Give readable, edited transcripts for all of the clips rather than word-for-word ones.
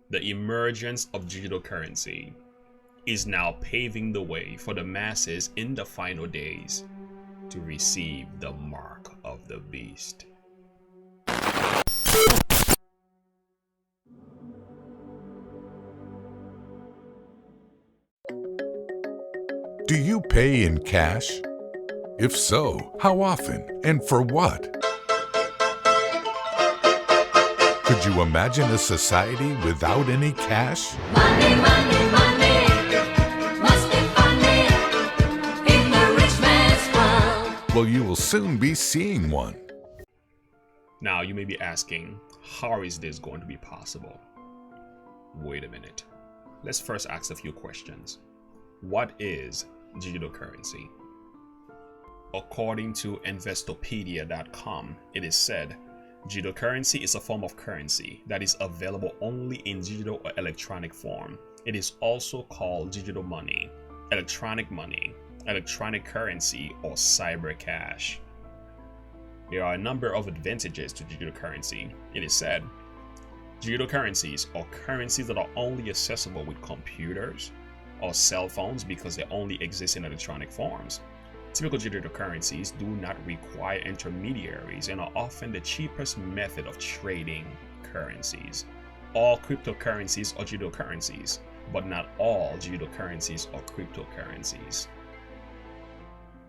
The emergence of digital currency is now paving the way for the masses in the final days to receive the mark of the beast. Do you pay in cash? If so, how often and for what? Could you imagine a society without any cash? Money, money, money, must be funny in the rich man's world. Well, you will soon be seeing one. Now you may be asking, how is this going to be possible? Wait a minute. Let's first ask a few questions. What is digital currency? According to Investopedia.com, it is said, digital currency is a form of currency that is available only in digital or electronic form. It is also called digital money, electronic currency, or cyber cash. There are a number of advantages to digital currency. It is said, digital currencies are currencies that are only accessible with computers or cell phones because they only exist in electronic forms. Typical digital currencies do not require intermediaries and are often the cheapest method of trading currencies. All cryptocurrencies are digital currencies, but not all digital currencies are cryptocurrencies.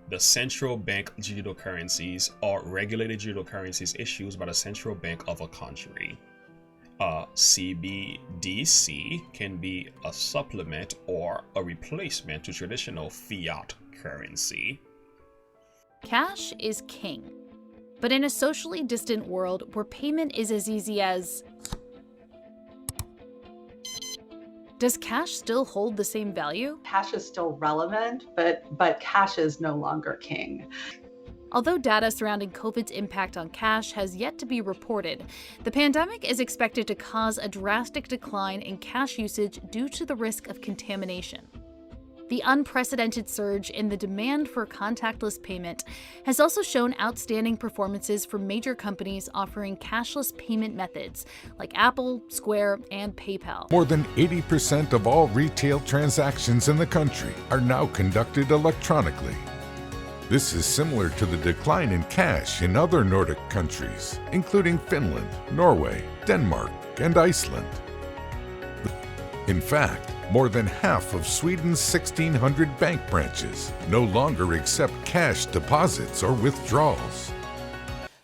The central bank digital currencies are regulated digital currencies issued by the central bank of a country. A CBDC can be a supplement or a replacement to traditional fiat currency. Cash is king. But in a socially distant world where payment is as easy as... Does cash still hold the same value? Cash is still relevant, but cash is no longer king. Although data surrounding COVID's impact on cash has yet to be reported, the pandemic is expected to cause a drastic decline in cash usage due to the risk of contamination. The unprecedented surge in the demand for contactless payment has also shown outstanding performances from major companies offering cashless payment methods like Apple, Square, and PayPal. More than 80% of all retail transactions in the country are now conducted electronically. This is similar to the decline in cash in other Nordic countries, including Finland, Norway, Denmark, and Iceland. In fact, more than half of Sweden's 1,600 bank branches no longer accept cash deposits or withdrawals.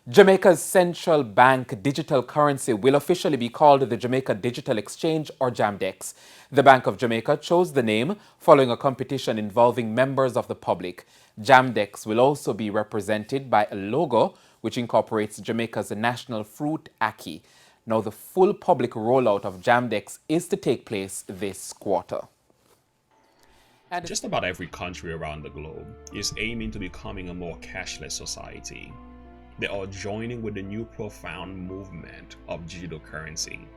Jamaica's central bank digital currency will officially be called the Jamaica Digital Exchange, or JAMDEX. The Bank of Jamaica chose the name following a competition involving members of the public. JAMDEX will also be represented by a logo which incorporates Jamaica's national fruit, ackee. Now, the full public rollout of JAMDEX is to take place this quarter. Just about every country around the globe is aiming to becoming a more cashless society. They are joining with the new profound movement of digital currency.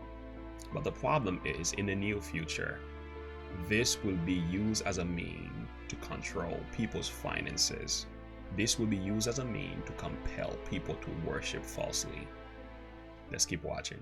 But the problem is, in the near future, this will be used as a means to control people's finances. This will be used as a means to compel people to worship falsely. Let's keep watching.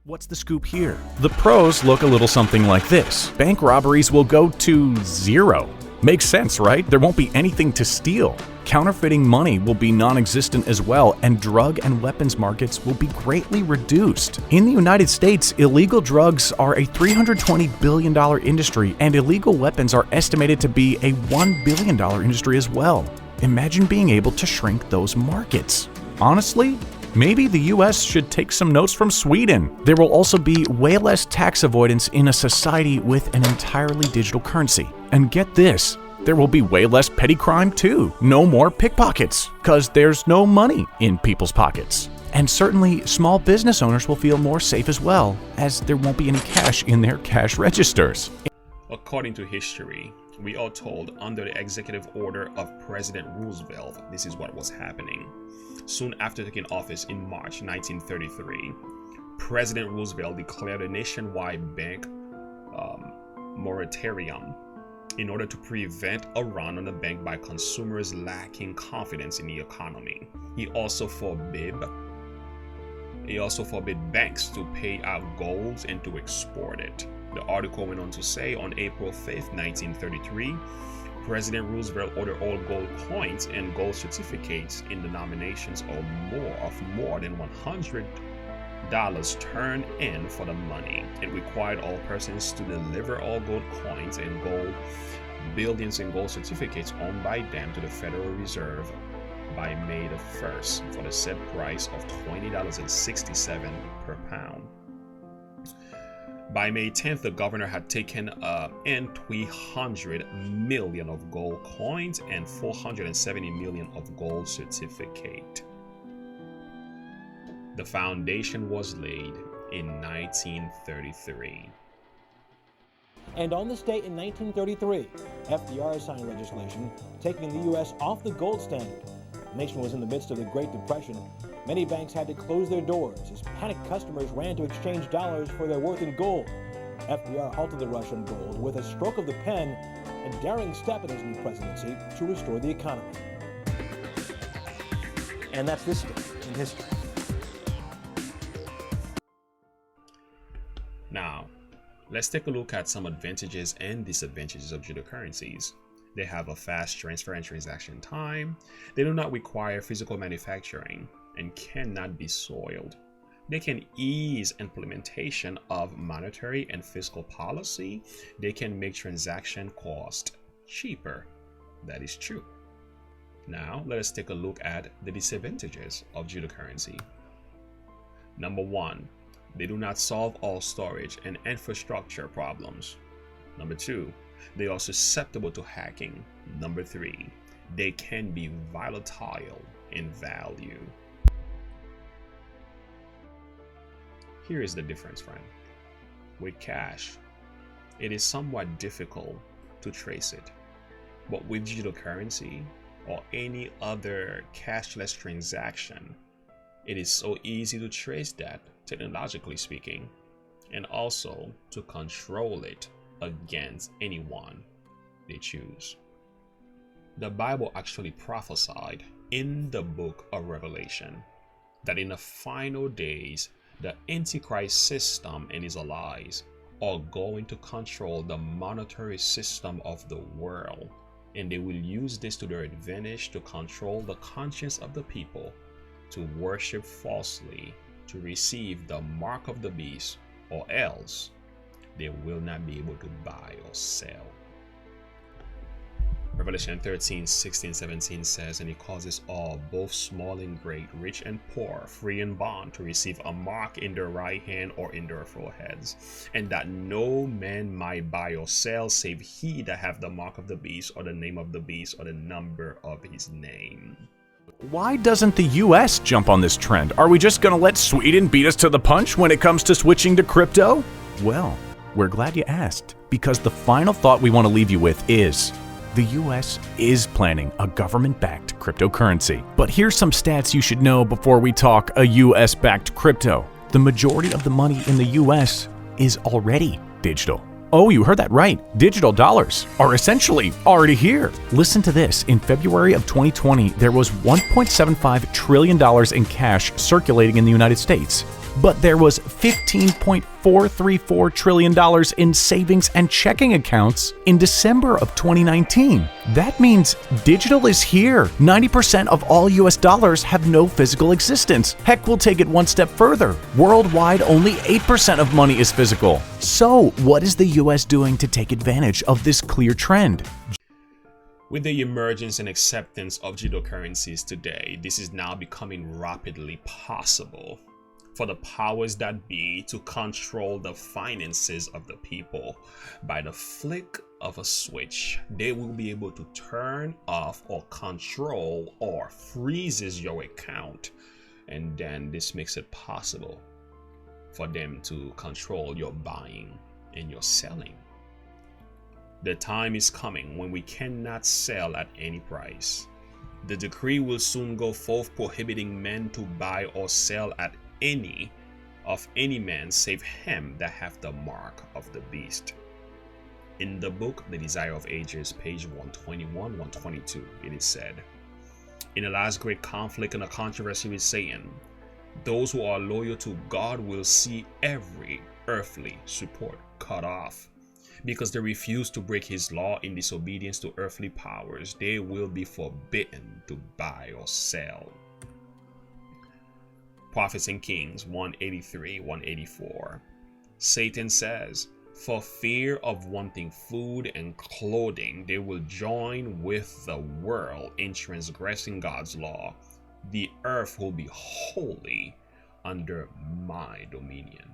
What's the scoop here? The pros look a little something like this. Bank robberies will go to zero. Makes sense, right? There won't be anything to steal. Counterfeiting money will be non-existent as well, and drug and weapons markets will be greatly reduced. In the United States, illegal drugs are a $320 billion industry, and illegal weapons are estimated to be a $1 billion industry as well. Imagine being able to shrink those markets. Honestly, maybe the US should take some notes from Sweden. There will also be way less tax avoidance in a society with an entirely digital currency. And get this, there will be way less petty crime too. No more pickpockets, because there's no money in people's pockets. And certainly, small business owners will feel more safe as well, as there won't be any cash in their cash registers. According to history, we are told under the executive order of President Roosevelt, this is what was happening. Soon after taking office in March 1933, President Roosevelt declared a nationwide bank moratorium in order to prevent a run on the bank by consumers lacking confidence in the economy. He also forbade He also forbid banks to pay out gold and to export it. The article went on to say on April 5th, 1933, President Roosevelt ordered all gold coins and gold certificates in denominations of more than $100 turned in for the money. It required all persons to deliver all gold coins and gold bullions and gold certificates owned by them to the Federal Reserve by May the 1st for the set price of $20.67 per pound. By May 10th, the governor had taken in 300 million of gold coins and 470 million of gold certificate. The foundation was laid in 1933. And on this date in 1933, FDR signed legislation taking the U.S. off the gold standard. The nation was in the midst of the Great Depression. Many banks had to close their doors as panicked customers ran to exchange dollars for their worth in gold. FDR halted the rush on gold with a stroke of the pen, a daring step in his new presidency to restore the economy. And that's this day in history. Now, let's take a look at some advantages and disadvantages of digital currencies. They have a fast transfer and transaction time. They do not require physical manufacturing and cannot be soiled. They can ease implementation of monetary and fiscal policy. They can make transaction cost cheaper. That is true. Now, let us take a look at the disadvantages of digital currency. Number one, they do not solve all storage and infrastructure problems. Number two, they are susceptible to hacking. Number three, they can be volatile in value. Here is the difference, friend. With cash, it is somewhat difficult to trace it. But with digital currency or any other cashless transaction, it is so easy to trace that, technologically speaking, and also to control it against anyone they choose. The Bible actually prophesied in the book of Revelation that in the final days, the Antichrist system and his allies are going to control the monetary system of the world, and they will use this to their advantage to control the conscience of the people, to worship falsely, to receive the mark of the beast, or else they will not be able to buy or sell. Revelation 13, 16, 17 says, and he causes all, both small and great, rich and poor, free and bond, to receive a mark in their right hand or in their foreheads, and that no man might buy or sell save he that hath the mark of the beast, or the name of the beast, or the number of his name. Why doesn't the US jump on this trend? Are we just going to let Sweden beat us to the punch when it comes to switching to crypto? Well, we're glad you asked, because the final thought we want to leave you with is the US is planning a government-backed cryptocurrency. But here's some stats you should know before we talk a US-backed crypto. The majority of the money in the US is already digital. Oh, you heard that right. Digital dollars are essentially already here. Listen to this. In February of 2020, there was $1.75 trillion in cash circulating in the United States. But there was $15.434 trillion in savings and checking accounts in December of 2019. That means digital is here. 90% of all US dollars have no physical existence. Heck, we'll take it one step further. Worldwide, only 8% of money is physical. So, what is the US doing to take advantage of this clear trend? With the emergence and acceptance of digital currencies today, this is now becoming rapidly possible for the powers that be to control the finances of the people. By the flick of a switch, they will be able to turn off or control or freezes your account. And then this makes it possible for them to control your buying and your selling. The time is coming when we cannot sell at any price. The decree will soon go forth prohibiting men to buy or sell at any man save him that hath the mark of the beast. In the book The Desire of Ages, page 121, 122, it is said, in the last great conflict and a controversy with Satan, Those who are loyal to God will see every earthly support cut off. Because they refuse to break his law in disobedience to earthly powers, they will be forbidden to buy or sell. Prophets and Kings 183, 184. Satan says, for fear of wanting food and clothing, they will join with the world in transgressing God's law. The earth will be wholly under my dominion.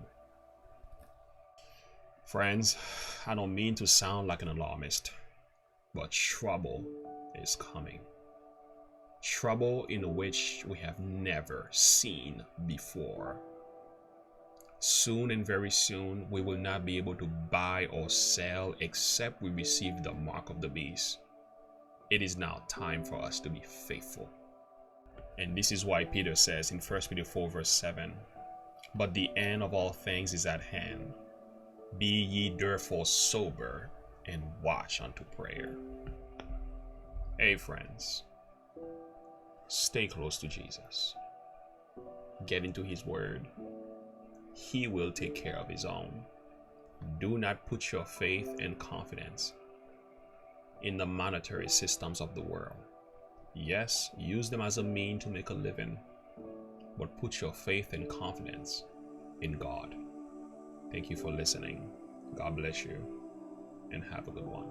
Friends, I don't mean to sound like an alarmist, but trouble is coming. Trouble in which we have never seen before. Soon and very soon, we will not be able to buy or sell except we receive the mark of the beast. It is now time for us to be faithful. And this is why Peter says in 1 Peter 4 verse 7, but the end of all things is at hand. Be ye therefore sober and watch unto prayer. Hey friends, stay close to Jesus. Get into his word. He will take care of his own. Do not put your faith and confidence in the monetary systems of the world. Yes, use them as a mean to make a living, but put your faith and confidence in God. Thank you for listening. God bless you, and have a good one.